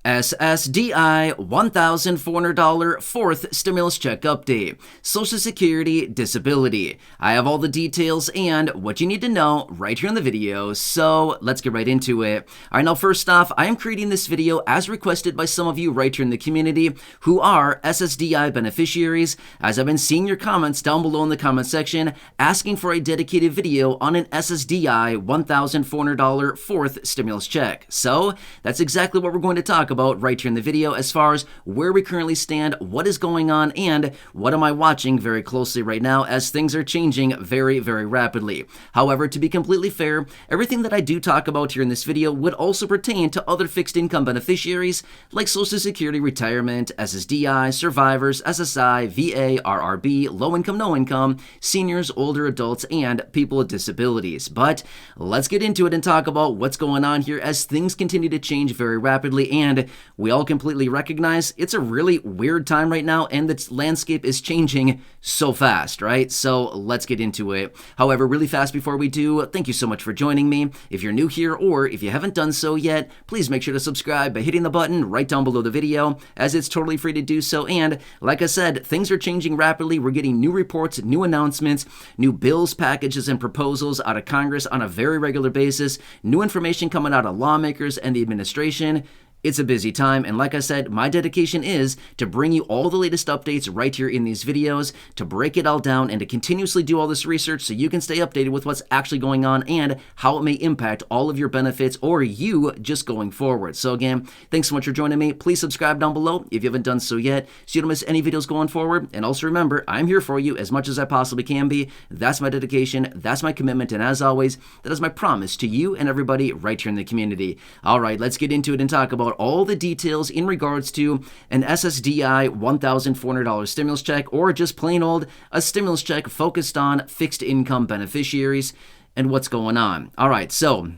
SSDI $1,400 fourth stimulus check update. Social Security disability. I have all the details and what you need to know right here in the video, so let's get right into it. Alright, now first off, I am creating this video as requested by some of you right here in the community who are SSDI beneficiaries, as I've been seeing your comments down below in the comment section asking for a dedicated video on an SSDI $1,400 fourth stimulus check. So that's exactly what we're going to talk about right here in the video as far as where we currently stand, what is going on, and what am I watching very closely right now as things are changing very, very rapidly. However, to be completely fair, everything that I do talk about here in this video would also pertain to other fixed income beneficiaries like Social Security retirement, SSDI, survivors, SSI, VA, RRB, low income, no income, seniors, older adults, and people with disabilities. But let's get into it and talk about what's going on here as things continue to change very rapidly, and we all completely recognize it's a really weird time right now and the landscape is changing so fast, right? So let's get into it. However, really fast before we do, thank you so much for joining me. If you're new here or if you haven't done so yet, please make sure to subscribe by hitting the button right down below the video, as it's totally free to do so. And like I said, things are changing rapidly. We're getting new reports, new announcements, new bills, packages, and proposals out of Congress on a very regular basis, new information coming out of lawmakers and the administration. It's a busy time, and like I said, my dedication is to bring you all the latest updates right here in these videos, to break it all down, and to continuously do all this research so you can stay updated with what's actually going on and how it may impact all of your benefits or you just going forward. So again, thanks so much for joining me. Please subscribe down below if you haven't done so yet so you don't miss any videos going forward. And also remember, I'm here for you as much as I possibly can be. That's my dedication, that's my commitment, and as always, that is my promise to you and everybody right here in the community. All right, let's get into it and talk about all the details in regards to an SSDI $1,400 stimulus check, or just plain old a stimulus check focused on fixed income beneficiaries and what's going on. All right, so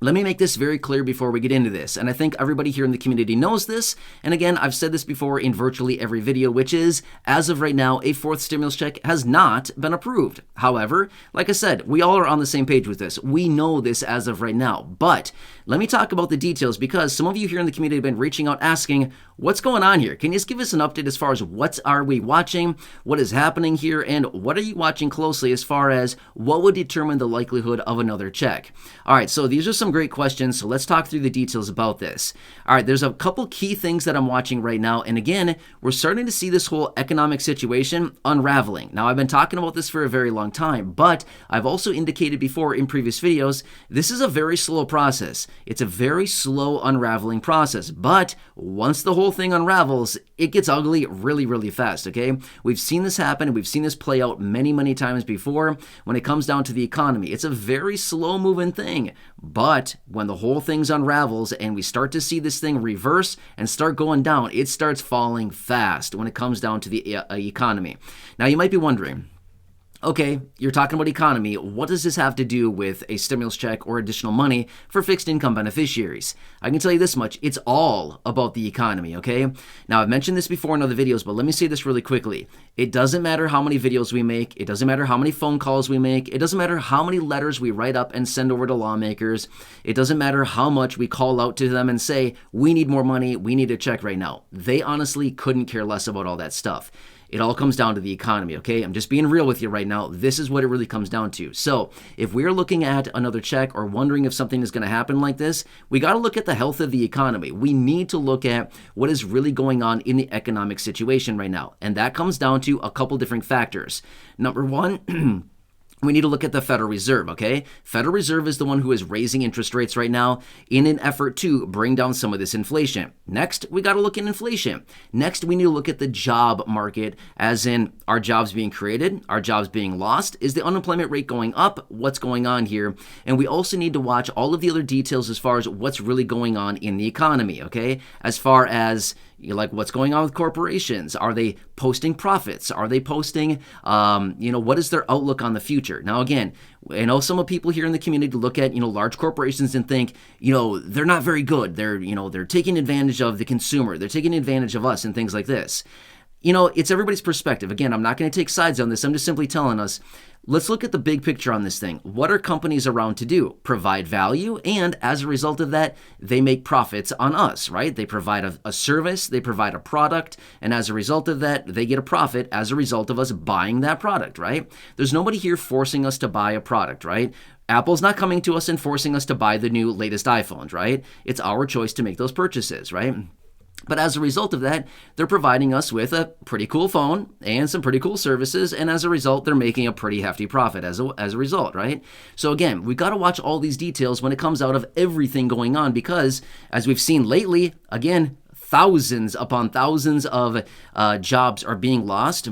let me make this very clear before we get into this, and I think everybody here in the community knows this, and again, I've said this before in virtually every video, which is, as of right now, a fourth stimulus check has not been approved. However, like I said, we all are on the same page with this. We know this as of right now, but let me talk about the details because some of you here in the community have been reaching out asking, what's going on here? Can you just give us an update as far as what are we watching, what is happening here, and what are you watching closely as far as what would determine the likelihood of another check? All right, so these are some great questions, so let's talk through the details about this. All right, there's a couple key things that I'm watching right now, and again, we're starting to see this whole economic situation unraveling. Now, I've been talking about this for a very long time, but I've also indicated before in previous videos, this is a very slow process. It's a very slow unraveling process, but once the whole thing unravels, it gets ugly really, really fast, okay? We've seen this happen, we've seen this play out many, many times before when it comes down to the economy. It's a very slow-moving thing, but when the whole thing unravels and we start to see this thing reverse and start going down, it starts falling fast when it comes down to the economy. Now, you might be wondering, okay, you're talking about economy. What does this have to do with a stimulus check or additional money for fixed income beneficiaries? I can tell you this much, it's all about the economy, okay? Now, I've mentioned this before in other videos, but let me say this really quickly. It doesn't matter how many videos we make. It doesn't matter how many phone calls we make. It doesn't matter how many letters we write up and send over to lawmakers. It doesn't matter how much we call out to them and say, we need more money, we need a check right now. They honestly couldn't care less about all that stuff. It all comes down to the economy, okay? I'm just being real with you right now. This is what it really comes down to. So if we're looking at another check or wondering if something is going to happen like this, we got to look at the health of the economy. We need to look at what is really going on in the economic situation right now. And that comes down to a couple different factors. Number one, we need to look at the Federal Reserve, okay? Federal Reserve is the one who is raising interest rates right now in an effort to bring down some of this inflation. Next, we got to look at inflation. Next, we need to look at the job market, as in, are jobs being created? Are jobs being lost? Is the unemployment rate going up? What's going on here? And we also need to watch all of the other details as far as what's really going on in the economy, okay? As far as like what's going on with corporations. Are they posting profits? Are they posting, what is their outlook on the future? Now, again, I know some of people here in the community look at, large corporations and think, they're not very good. They're taking advantage of the consumer. They're taking advantage of us and things like this. It's everybody's perspective. Again, I'm not going to take sides on this. I'm just simply telling us, Let's look at the big picture on this thing. What are companies around to do? Provide value, and as a result of that, they make profits on us, right? They provide a service, they provide a product, and as a result of that, they get a profit as a result of us buying that product, right? There's nobody here forcing us to buy a product, right? Apple's not coming to us and forcing us to buy the new latest iPhones, right? It's our choice to make those purchases, right? But as a result of that, they're providing us with a pretty cool phone and some pretty cool services, and as a result, they're making a pretty hefty profit as a result, right? So again, we've got to watch all these details when it comes out of everything going on, because as we've seen lately, again, thousands upon thousands of jobs are being lost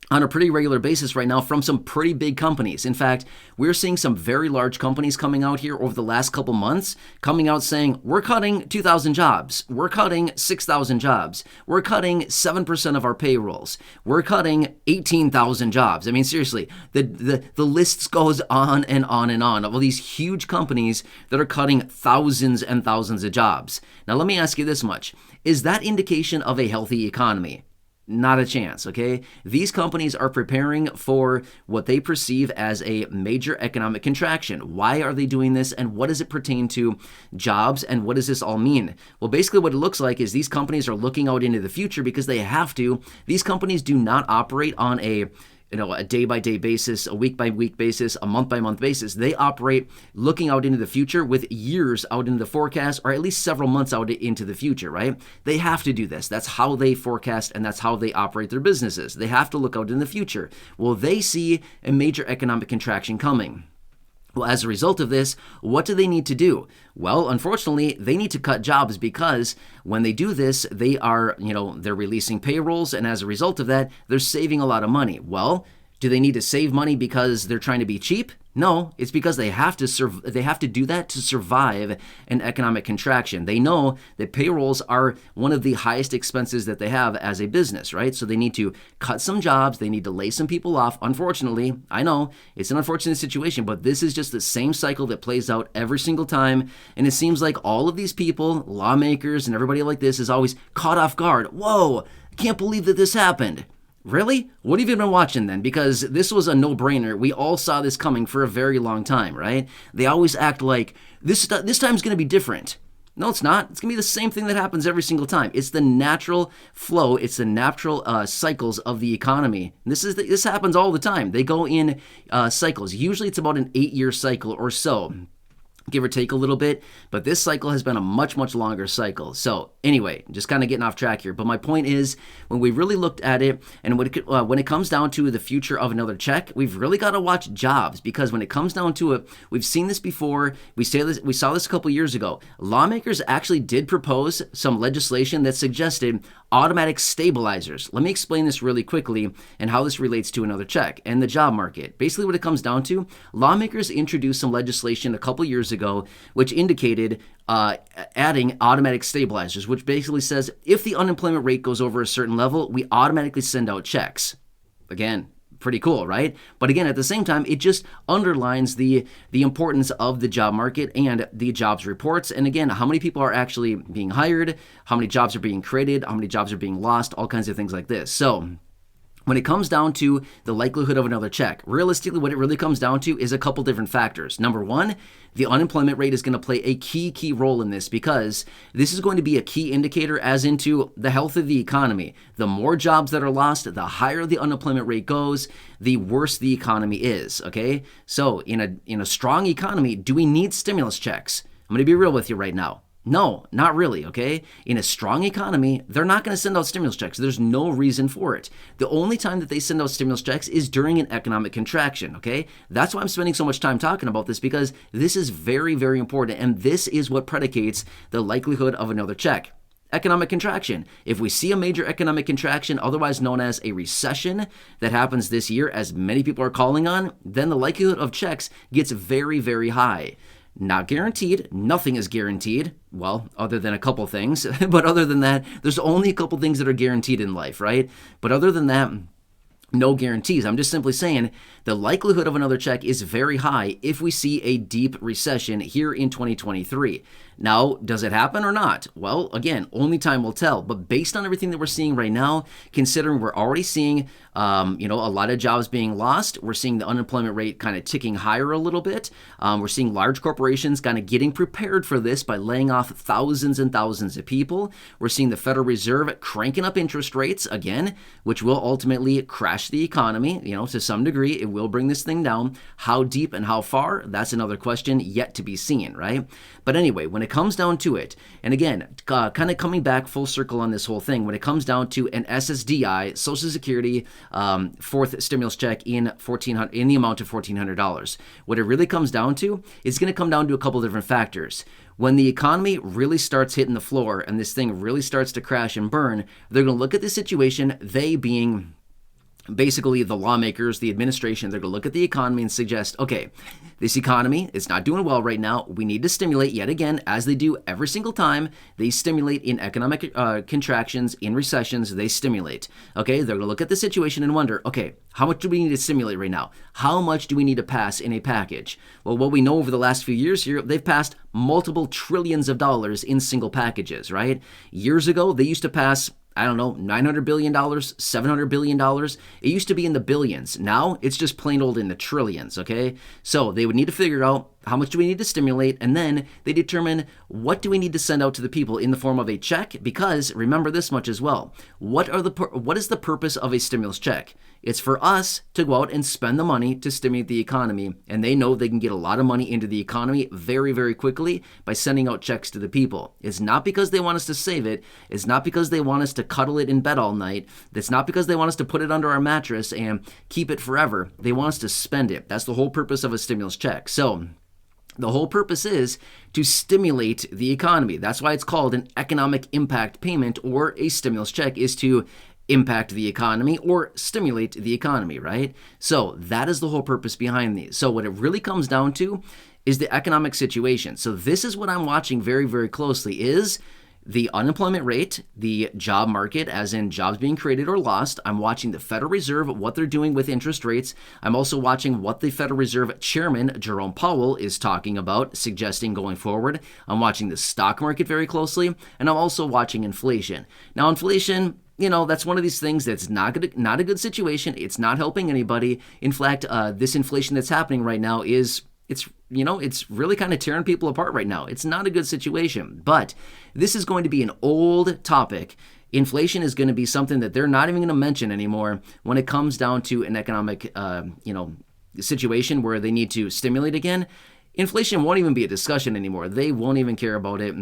on a pretty regular basis right now from some pretty big companies. In fact, we're seeing some very large companies coming out here over the last couple months, coming out saying, we're cutting 2,000 jobs, we're cutting 6,000 jobs, we're cutting 7% of our payrolls, we're cutting 18,000 jobs. I mean, seriously, the list goes on and on and on of all these huge companies that are cutting thousands and thousands of jobs. Now, let me ask you this much. Is that indication of a healthy economy? Not a chance, okay? These companies are preparing for what they perceive as a major economic contraction. Why are they doing this, and what does it pertain to jobs, and what does this all mean? Well, basically what it looks like is these companies are looking out into the future because they have to. These companies do not operate on a day-by-day basis, a week-by-week basis, a month-by-month basis. They operate looking out into the future with years out into the forecast, or at least several months out into the future, right? They have to do this. That's how they forecast, and that's how they operate their businesses. They have to look out in the future. Well, they see a major economic contraction coming. Well, as a result of this, what do they need to do? Well, unfortunately, they need to cut jobs, because when they do this, they are, they're releasing payrolls, and as a result of that, they're saving a lot of money. Well, do they need to save money because they're trying to be cheap? No, it's because they have to do that to survive an economic contraction. They know that payrolls are one of the highest expenses that they have as a business, right? So they need to cut some jobs, they need to lay some people off. Unfortunately, I know it's an unfortunate situation, but this is just the same cycle that plays out every single time. And it seems like all of these people, lawmakers and everybody like this, is always caught off guard. Whoa, I can't believe that this happened. Really? What have you been watching then? Because this was a no-brainer. We all saw this coming for a very long time, right? They always act like this time's going to be different. No, it's not. It's going to be the same thing that happens every single time. It's the natural flow. It's the natural cycles of the economy. This happens all the time. They go in cycles. Usually it's about an 8-year cycle or so, give or take a little bit, but this cycle has been a much, much longer cycle. So anyway, just kind of getting off track here. But my point is, when we really looked at it, and when it comes down to the future of another check, we've really got to watch jobs, because when it comes down to it, we've seen this before. We saw this a couple years ago. Lawmakers actually did propose some legislation that suggested automatic stabilizers. Let me explain this really quickly and how this relates to another check and the job market. Basically what it comes down to, lawmakers introduced some legislation a couple years ago which indicated adding automatic stabilizers, which basically says if the unemployment rate goes over a certain level, we automatically send out checks. Again, pretty cool, right? But again, at the same time, it just underlines the importance of the job market and the jobs reports. And again, how many people are actually being hired, how many jobs are being created, how many jobs are being lost, all kinds of things like this. So when it comes down to the likelihood of another check, realistically, what it really comes down to is a couple different factors. Number one, the unemployment rate is going to play a key role in this, because this is going to be a key indicator as into the health of the economy. The more jobs that are lost, the higher the unemployment rate goes, the worse the economy is, okay? So in a strong economy, do we need stimulus checks? I'm going to be real with you right now. No, not really, okay? In a strong economy, they're not going to send out stimulus checks. There's no reason for it. The only time that they send out stimulus checks is during an economic contraction, okay? That's why I'm spending so much time talking about this, because this is very, very important, and this is what predicates the likelihood of another check. Economic contraction. If we see a major economic contraction, otherwise known as a recession, that happens this year, as many people are calling on, then the likelihood of checks gets very, very high. Not guaranteed. Nothing is guaranteed. Well, other than a couple things. But other than that, there's only a couple things that are guaranteed in life, right? But other than that, no guarantees. I'm just simply saying the likelihood of another check is very high if we see a deep recession here in 2023. Now, does it happen or not? Well, again, only time will tell. But based on everything that we're seeing right now, considering we're already seeing, a lot of jobs being lost, we're seeing the unemployment rate kind of ticking higher a little bit. We're seeing large corporations kind of getting prepared for this by laying off thousands and thousands of people. We're seeing the Federal Reserve cranking up interest rates again, which will ultimately crash the economy. To some degree, it will bring this thing down. How deep and how far? That's another question yet to be seen, right? But anyway, when it comes down to it, and again, kind of coming back full circle on this whole thing, when it comes down to an SSDI, Social Security fourth stimulus check in the amount of $1,400, what it really comes down to is going to come down to a couple different factors. When the economy really starts hitting the floor and this thing really starts to crash and burn, they're going to look at the situation, they being basically the lawmakers, the administration, they're going to look at the economy and suggest, okay, this economy is not doing well right now. We need to stimulate yet again, as they do every single time. They stimulate in economic contractions, in recessions, they stimulate. Okay, they're going to look at the situation and wonder, okay, how much do we need to stimulate right now? How much do we need to pass in a package? Well, what we know over the last few years here, they've passed multiple trillions of dollars in single packages, right? Years ago, they used to pass $900 billion, $700 billion. It used to be in the billions. Now it's just plain old in the trillions, okay? So they would need to figure out how much do we need to stimulate, and then they determine what do we need to send out to the people in the form of a check, because remember this much as well. What is the purpose of a stimulus check? It's for us to go out and spend the money to stimulate the economy, and they know they can get a lot of money into the economy very, very quickly by sending out checks to the people. It's not because they want us to save it. It's not because they want us to cuddle it in bed all night. It's not because they want us to put it under our mattress and keep it forever. They want us to spend it. That's the whole purpose of a stimulus check. So the whole purpose is to stimulate the economy. That's why it's called an economic impact payment, or a stimulus check is to impact the economy or stimulate the economy, right? So that is the whole purpose behind these. So what it really comes down to is the economic situation. So this is what I'm watching very, very closely, is the unemployment rate, the job market, as in jobs being created or lost. I'm watching the Federal Reserve, what they're doing with interest rates. I'm also watching what the Federal Reserve Chairman, Jerome Powell, is talking about, suggesting going forward. I'm watching the stock market very closely, and I'm also watching inflation. Now, inflation, that's one of these things that's not a good situation. It's not helping anybody. In fact, this inflation that's happening right now it's really kind of tearing people apart right now. It's not a good situation, but this is going to be an old topic. Inflation is going to be something that they're not even going to mention anymore when it comes down to an economic, situation where they need to stimulate again. Inflation won't even be a discussion anymore. They won't even care about it.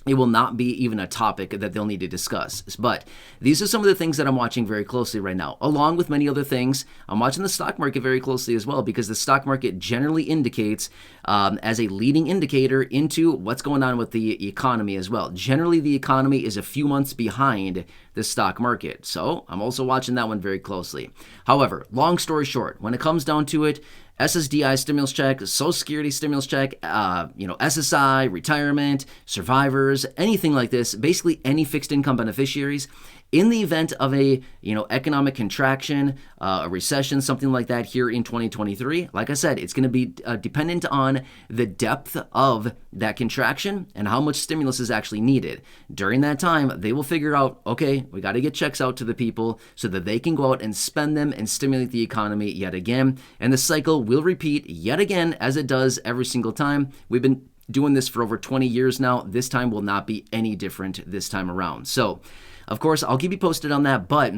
It will not be even a topic that they'll need to discuss. But these are some of the things that I'm watching very closely right now, along with many other things. I'm watching the stock market very closely as well, because the stock market generally indicates as a leading indicator into what's going on with the economy as well. Generally, the economy is a few months behind the stock market. So I'm also watching that one very closely. However, long story short, when it comes down to it, SSDI stimulus check, Social Security stimulus check, SSI, retirement, survivors, anything like this, basically any fixed income beneficiaries, in the event of a economic contraction, a recession, something like that here in 2023, like I said, it's going to be dependent on the depth of that contraction and how much stimulus is actually needed. During that time, they will figure out, okay, we got to get checks out to the people so that they can go out and spend them and stimulate the economy yet again. And the cycle will repeat yet again, as it does every single time. We've been doing this for over 20 years now. This time will not be any different this time around. So, of course, I'll keep you posted on that, but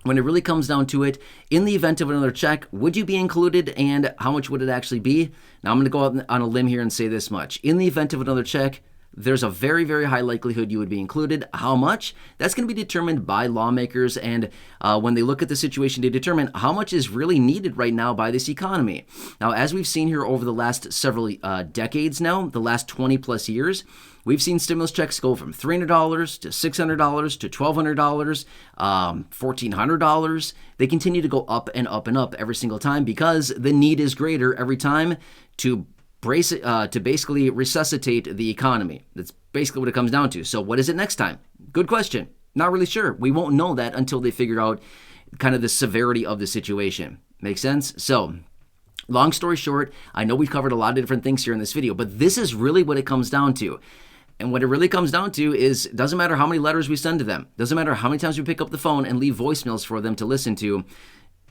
when it really comes down to it, in the event of another check, would you be included, and how much would it actually be? Now, I'm going to go out on a limb here and say this much. In the event of another check, there's a very, very high likelihood you would be included. How much? That's going to be determined by lawmakers, and when they look at the situation to determine how much is really needed right now by this economy. Now, as we've seen here over the last several decades now, the last 20 plus years, we've seen stimulus checks go from $300 to $600 to $1,200, $1,400. They continue to go up and up and up every single time because the need is greater every time to basically resuscitate the economy. That's basically what it comes down to. So what is it next time? Good question. Not really sure. We won't know that until they figure out kind of the severity of the situation. Make sense? So Long story short, I know we've covered a lot of different things here in this video, but this is really what it comes down to. And what it really comes down to is, it doesn't matter how many letters we send to them, doesn't matter how many times we pick up the phone and leave voicemails for them to listen to,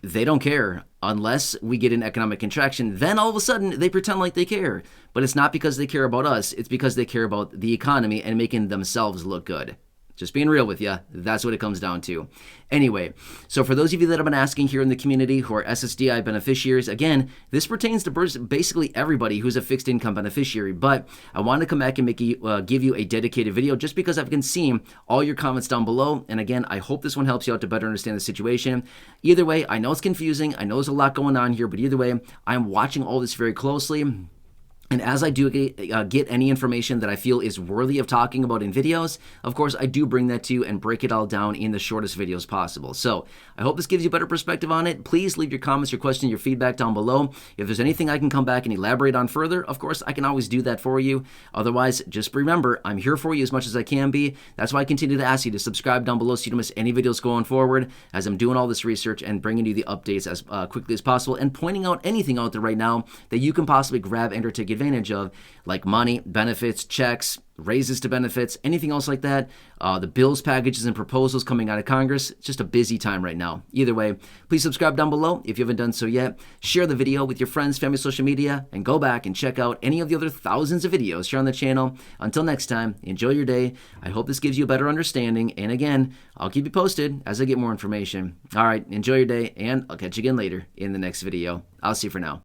they don't care unless we get an economic contraction. Then all of a sudden they pretend like they care. But it's not because they care about us, it's because they care about the economy and making themselves look good. Just being real with you, that's what it comes down to. Anyway, so for those of you that have been asking here in the community who are SSDI beneficiaries, again, this pertains to basically everybody who's a fixed income beneficiary, but I want to come back and give you a dedicated video just because I can see all your comments down below. And again, I hope this one helps you out to better understand the situation. Either way, I know it's confusing. I know there's a lot going on here, but either way, I'm watching all this very closely. And as I do get any information that I feel is worthy of talking about in videos, of course, I do bring that to you and break it all down in the shortest videos possible. So I hope this gives you a better perspective on it. Please leave your comments, your questions, your feedback down below. If there's anything I can come back and elaborate on further, of course, I can always do that for you. Otherwise, just remember, I'm here for you as much as I can be. That's why I continue to ask you to subscribe down below so you don't miss any videos going forward as I'm doing all this research and bringing you the updates as quickly as possible and pointing out anything out there right now that you can possibly grab and or take advantage of, like money, benefits, checks, raises to benefits, anything else like that. The bills, packages, and proposals coming out of Congress. It's just a busy time right now. Either way, please subscribe down below if you haven't done so yet. Share the video with your friends, family, social media, and go back and check out any of the other thousands of videos here on the channel. Until next time, enjoy your day. I hope this gives you a better understanding. And again, I'll keep you posted as I get more information. All right, enjoy your day, and I'll catch you again later in the next video. I'll see you for now.